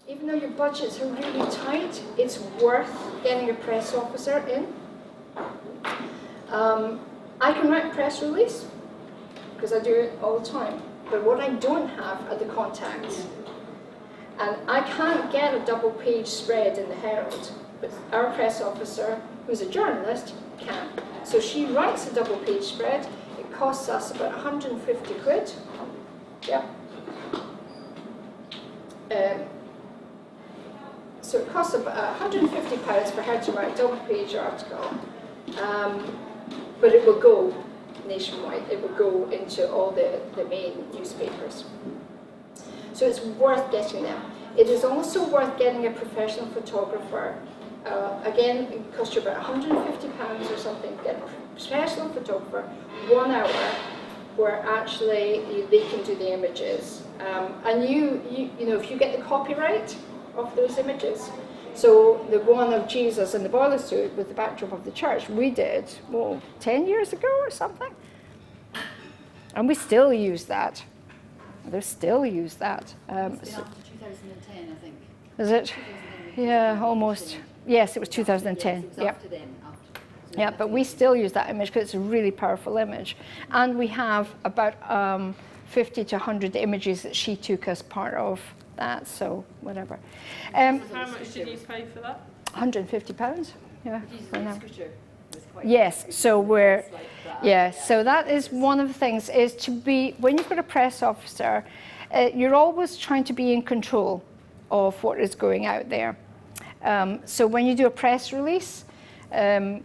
even though your budgets are really tight, it's worth getting a press officer in. I can write a press release, because I do it all the time. But what I don't have are the contacts. And I can't get a double-page spread in the Herald, but our press officer, who's a journalist, can. So she writes a double-page spread. It costs us about 150 quid. Yeah. So it costs about £150 for her to write a double-page article. But it will go nationwide. It will go into all the main newspapers. So it's worth getting them. It is also worth getting a professional photographer. Again, it costs you about £150 or something to get a professional photographer, 1 hour, where actually they can do the images. And you know, if you get the copyright of those images, so the one of Jesus in the boiler suit with the backdrop of the church, we did, 10 years ago or something. And we still use that. They still use that. It's been after 2010, I think. Is it? Yeah, almost. Yes, it was 2010. Yes, it was after then. Yeah, but we still use that image because it's a really powerful image. And we have about 50 to 100 images that she took as part of that, so whatever. How much did you pay for that? £150, yeah. Yes, so we're, so that is one of the things, is to be, when you've got a press officer, you're always trying to be in control of what is going out there. So when you do a press release, it's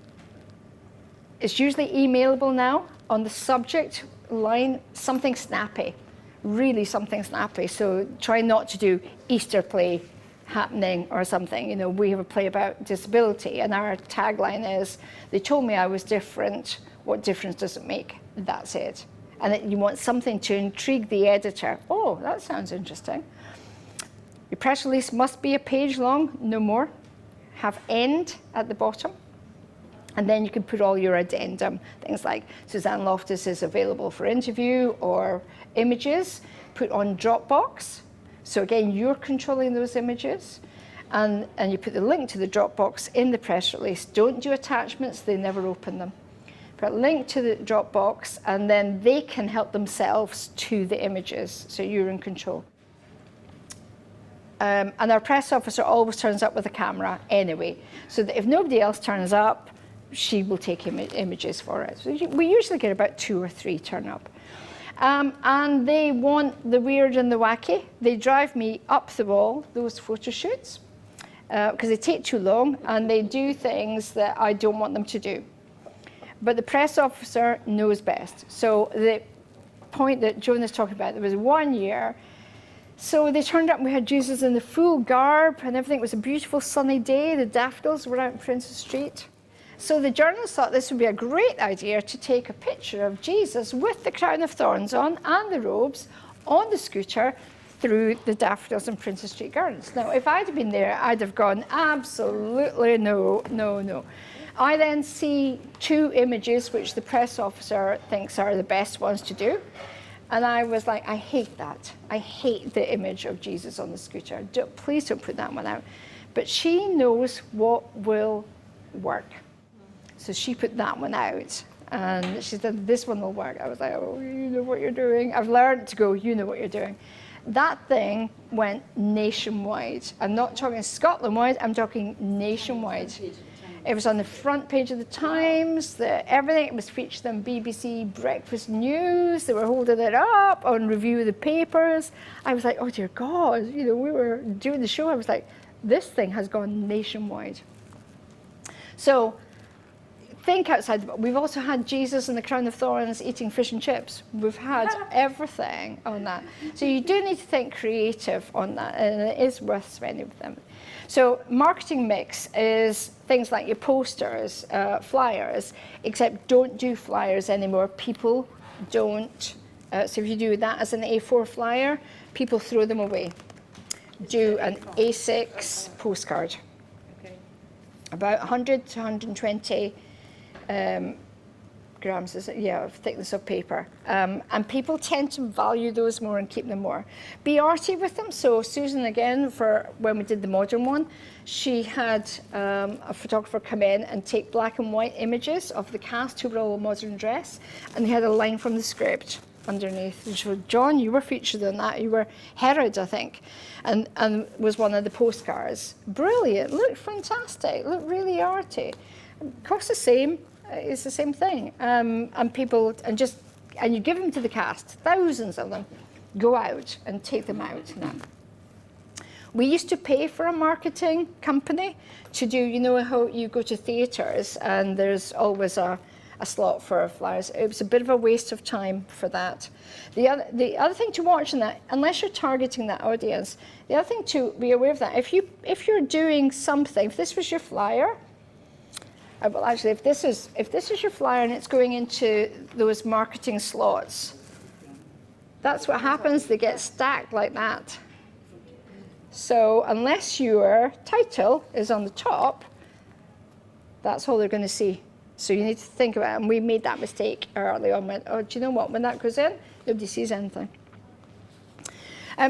usually emailable now on the subject line, something snappy, really something snappy. So try not to do Easter play happening or something. You know, we have a play about disability and our tagline is, they told me I was different, what difference does it make? That's it. And you want something to intrigue the editor. Oh, that sounds interesting. Your press release must be a page long, no more. Have end at the bottom. And then you can put all your addendum, things like Suzanne Lofthus is available for interview or images, put on Dropbox. So again, you're controlling those images. And you put the link to the Dropbox in the press release. Don't do attachments, they never open them. Put a link to the Dropbox and then they can help themselves to the images, so you're in control. And our press officer always turns up with a camera anyway, so that if nobody else turns up, she will take images for it. So we usually get about 2 or 3 turn up. And they want the weird and the wacky. They drive me up the wall, those photo shoots, because they take too long and they do things that I don't want them to do. But the press officer knows best. So the point that Joan is talking about, there was 1 year, so they turned up and we had Jesus in the full garb and everything. It was a beautiful sunny day. The daffodils were out in Princess Street. So the journalists thought this would be a great idea to take a picture of Jesus with the crown of thorns on and the robes on the scooter through the daffodils in Princess Street Gardens. Now, if I'd have been there, I'd have gone, absolutely no, no, no. I then see 2 images which the press officer thinks are the best ones to do. And I was like, I hate that. I hate the image of Jesus on the scooter. Please don't put that one out. But she knows what will work. So she put that one out. And she said, this one will work. I was like, oh, you know what you're doing. I've learned to go, you know what you're doing. That thing went nationwide. I'm not talking Scotland-wide, I'm talking nationwide. It was on the front page of the Times, everything. It was featured on BBC Breakfast News. They were holding it up on Review of the Papers. I was like, oh dear God, you know, we were doing the show. I was like, this thing has gone nationwide. So think outside the box. We've also had Jesus in the crown of thorns eating fish and chips. We've had everything on that. So you do need to think creative on that, and it is worth spending with them. So marketing mix is things like your posters, flyers, except don't do flyers anymore. People don't. So if you do that as an A4 flyer, people throw them away. Do an A6 postcard. Okay. About 100 to 120 grams, is it? Yeah, of thickness of paper. And people tend to value those more and keep them more. Be arty with them. So Susan, again, for when we did the modern one, she had a photographer come in and take black and white images of the cast who were all modern dress, and they had a line from the script underneath. And she said, John, you were featured in that. You were Herod, I think, and was one of the postcards. Brilliant. Looked fantastic. Looked really arty. Cost the same. It's the same thing. And people, and you give them to the cast. Thousands of them go out and take them out now. We used to pay for a marketing company to do, you know how you go to theatres and there's always a slot for flyers. It was a bit of a waste of time for that. The other thing to watch in that, unless you're targeting that audience, the other thing to be aware of that, if you're doing something, if this was your flyer, well actually if this is your flyer and it's going into those marketing slots, that's what happens, they get stacked like that. So unless your title is on the top, that's all they're going to see. So you need to think about it. And we made that mistake early on. Went, oh, do you know what? When that goes in, nobody sees anything.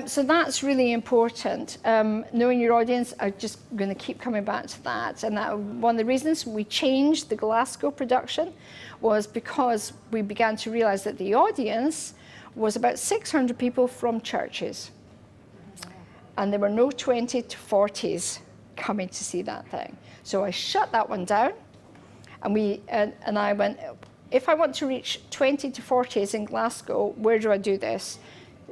So that's really important. Knowing your audience, I'm just going to keep coming back to that. And that one of the reasons we changed the Glasgow production was because we began to realize that the audience was about 600 people from churches. And there were no 20 to 40s coming to see that thing. So I shut that one down, and I went, if I want to reach 20 to 40s in Glasgow, where do I do this?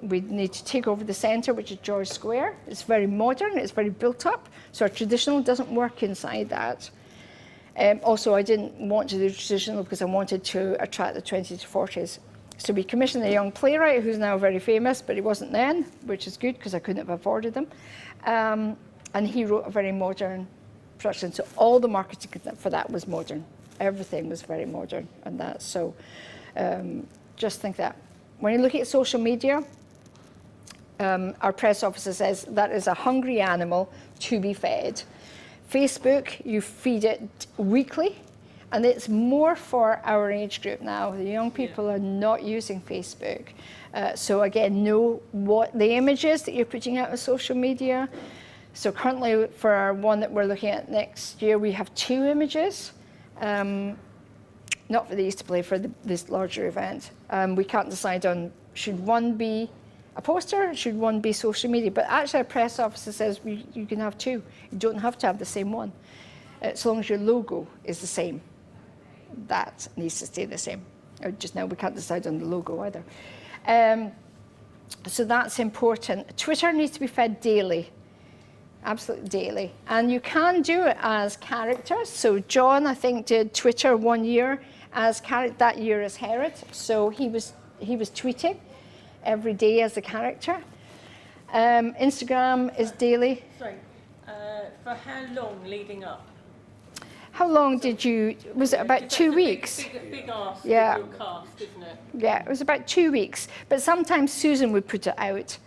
We need to take over the centre, which is George Square. It's very modern, it's very built up, so our traditional doesn't work inside that. Also, I didn't want to do traditional because I wanted to attract the 20 to 40s. So we commissioned a young playwright who's now very famous, but he wasn't then, which is good because I couldn't have afforded them. And he wrote a very modern production. So all the marketing for that was modern. Everything was very modern and that. So just think that. When you look at social media, our press officer says that is a hungry animal to be fed. Facebook, you feed it weekly. And it's more for our age group now. The young people are not using Facebook. So again, know what the image is that you're putting out on social media. So currently for our one that we're looking at next year, we have 2 images. Not for the Easter play, for this larger event. We can't decide on, should one be a poster, should one be social media? But actually our press officer says you can have 2. You don't have to have the same one. As long as your logo is the same. That needs to stay the same. Just now we can't decide on the logo either. So that's important. Twitter needs to be fed daily, absolutely daily. And you can do it as characters. So John, I think, did Twitter 1 year as character, that year as Herod. So he was tweeting every day as a character. Instagram is daily. Sorry, for how long leading up? How long did you, was it about 2 weeks? Big ask Yeah. of your cast, isn't it? Yeah, it was about 2 weeks. But sometimes Susan would put it out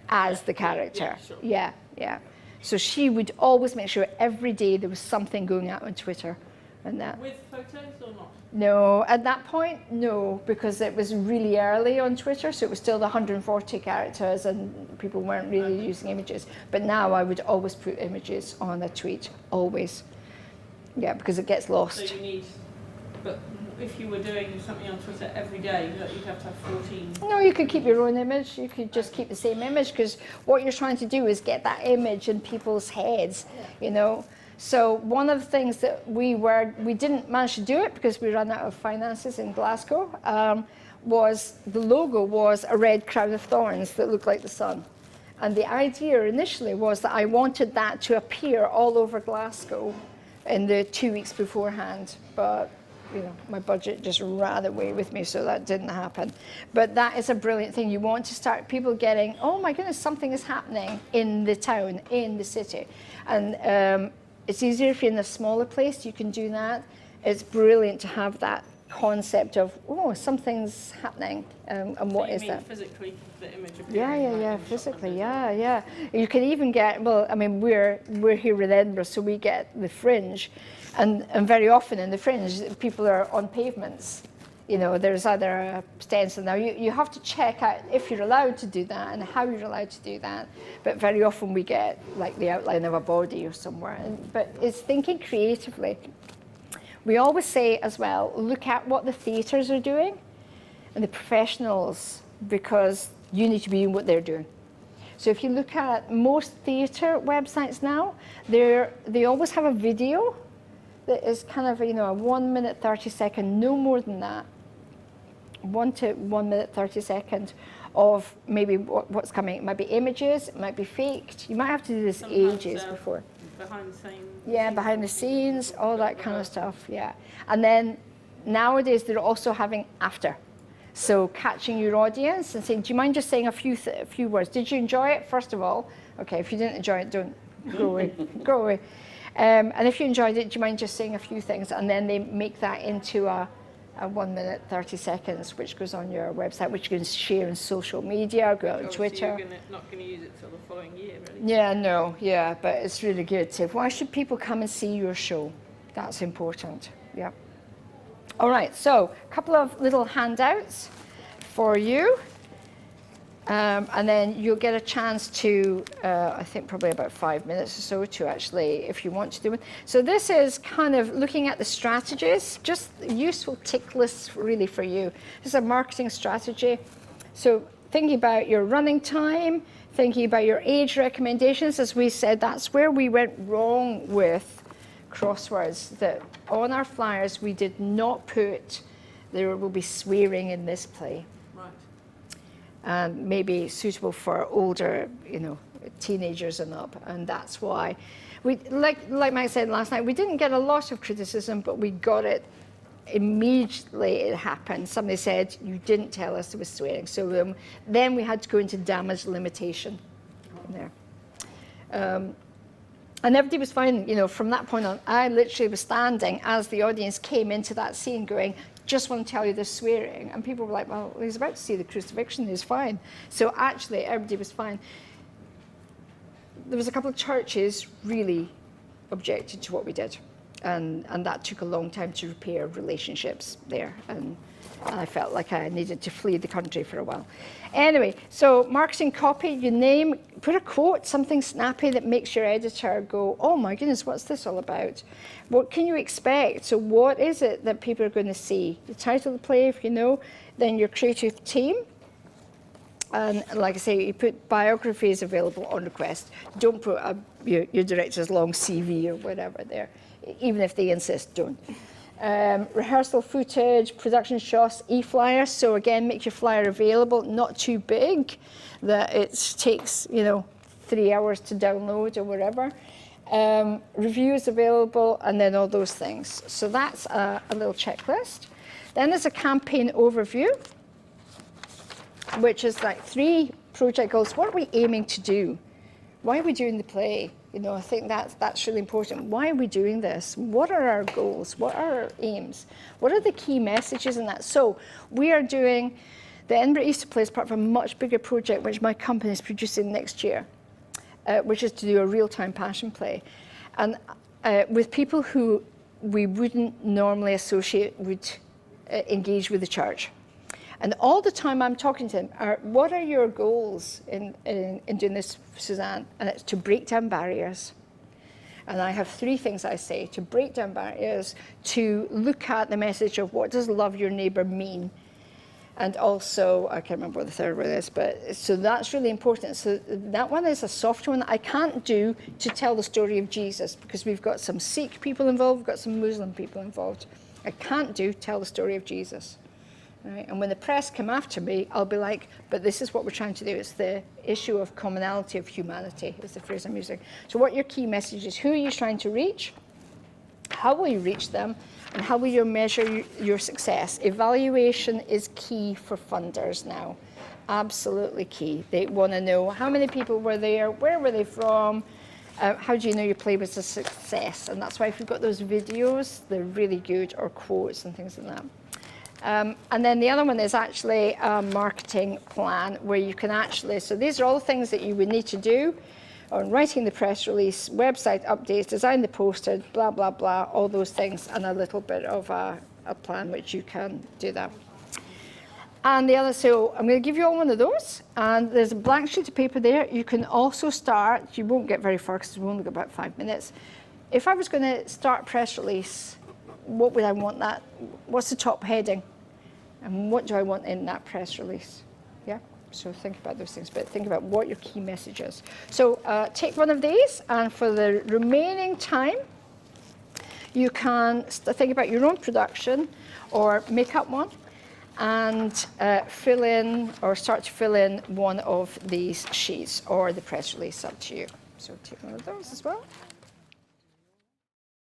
as the character. Yeah, sure. Yeah. So she would always make sure every day there was something going out on Twitter and that. With photos or not? No, at that point, no, because it was really early on Twitter, so it was still the 140 characters and people weren't really using images. But now I would always put images on a tweet, always. Yeah, because it gets lost. So you need, but if you were doing something on Twitter every day, you'd have to have 14. No, you could keep your own image. You could just keep the same image because what you're trying to do is get that image in people's heads, you know. So one of the things that we didn't manage to do it because we ran out of finances in Glasgow, was the logo was a red crown of thorns that looked like the sun. And the idea initially was that I wanted that to appear all over Glasgow in the 2 weeks beforehand, but you know, my budget just ran away with me, so that didn't happen. But that is a brilliant thing. You want to start people getting, oh my goodness, something is happening in the town, in the city. And it's easier if you're in a smaller place, you can do that. It's brilliant to have that concept of, oh, something's happening, and what is that? Physically, the image appearing? Yeah, physically, yeah. You can even get, well, I mean, we're here in Edinburgh, so we get the Fringe, and very often in the Fringe, people are on pavements, You know, there's other stencil. Now, you have to check out if you're allowed to do that and how you're allowed to do that. But very often we get like the outline of a body or somewhere. But it's thinking creatively. We always say as well, look at what the theatres are doing and the professionals, because you need to be doing what they're doing. So if you look at most theatre websites now, they always have a video that is kind of, you know, a 1 minute, 30 second, no more than that. 1 to 1 minute, 30 seconds of maybe what's coming. It might be images, it might be faked. You might have to do this ages before. Behind the scenes. Yeah, behind the scenes, all that kind of stuff, yeah. And then nowadays they're also having after. So catching your audience and saying, do you mind just saying a few words? Did you enjoy it, first of all? Okay, if you didn't enjoy it, don't go away, go away. And if you enjoyed it, do you mind just saying a few things? And then they make that into a 1 minute, 30 seconds, which goes on your website, which you can share on social media, go out on Twitter. You're not going to use it till the following year, really. Yeah, no, yeah, but it's really good. So why should people come and see your show? That's important, yeah. All right, so a couple of little handouts for you. And then you'll get a chance to, I think probably about 5 minutes or so to actually, if you want to do it. So this is kind of looking at the strategies, just useful tick lists really for you. This is a marketing strategy. So thinking about your running time, thinking about your age recommendations, as we said, that's where we went wrong with crosswords, that on our flyers we did not put, there will be swearing in this play. And maybe suitable for older, you know, teenagers and up. And that's why we, like Mike said last night, we didn't get a lot of criticism, but we got it immediately. It happened. Somebody said, you didn't tell us there was swearing. So then we had to go into damage limitation there. And everybody was fine, you know, from that point on. I literally was standing as the audience came into that scene going, just want to tell you there's swearing. And people were like, well, he's about to see the crucifixion, he's fine. So actually, everybody was fine. There was a couple of churches really objected to what we did. And that took a long time to repair relationships there. And I felt like I needed to flee the country for a while. Anyway, so marketing copy, you name, put a quote, something snappy that makes your editor go, oh my goodness, what's this all about? What can you expect? So what is it that people are going to see? The title of the play, if you know, then your creative team. And like I say, you put biographies available on request. Don't put your director's long CV or whatever there, even if they insist, don't. Rehearsal footage, production shots, e-flyers. So again, make your flyer available, not too big, that it takes, you know, 3 hours to download or whatever. Reviews available, and then all those things. So that's a little checklist. Then there's a campaign overview, which is like 3 project goals. What are we aiming to do? Why are we doing the play? You know, I think that's really important. Why are we doing this? What are our goals? What are our aims? What are the key messages in that? So we are doing the Edinburgh Easter Play as part of a much bigger project, which my company is producing next year, which is to do a real-time passion play. And with people who we wouldn't normally associate would engage with the church. And all the time I'm talking to them are, what are your goals in doing this, Suzanne? And it's to break down barriers. And I have 3 things I say: to break down barriers, to look at the message of what does love your neighbour mean, and also, I can't remember what the third one is, but so that's really important. So that one is a soft one that I can't do to tell the story of Jesus, because we've got some Sikh people involved, we've got some Muslim people involved. I can't tell the story of Jesus. Right? And when the press come after me, I'll be like, but this is what we're trying to do. It's the issue of commonality of humanity, is the phrase I'm using. So what are your key messages? Who are you trying to reach? How will you reach them? And how will you measure your success? Evaluation is key for funders now. Absolutely key. They want to know how many people were there, where were they from, how do you know your play was a success? And that's why if you've got those videos, they're really good, or quotes and things like that. And then the other one is actually a marketing plan where you can actually, so these are all the things that you would need to do on writing the press release, website updates, design the poster, blah, blah, blah, all those things, and a little bit of a a plan which you can do that. And the other, so I'm going to give you all one of those, and there's a blank sheet of paper there. You can also start, you won't get very far because we've only got about 5 minutes. If I was going to start a press release, what would I want that, what's the top heading? And what do I want in that press release? Yeah, so think about those things, but think about what your key message is. So take one of these, and for the remaining time, you can think about your own production or make up one and fill in or start to fill in one of these sheets or the press release, up to you. So take one of those as well.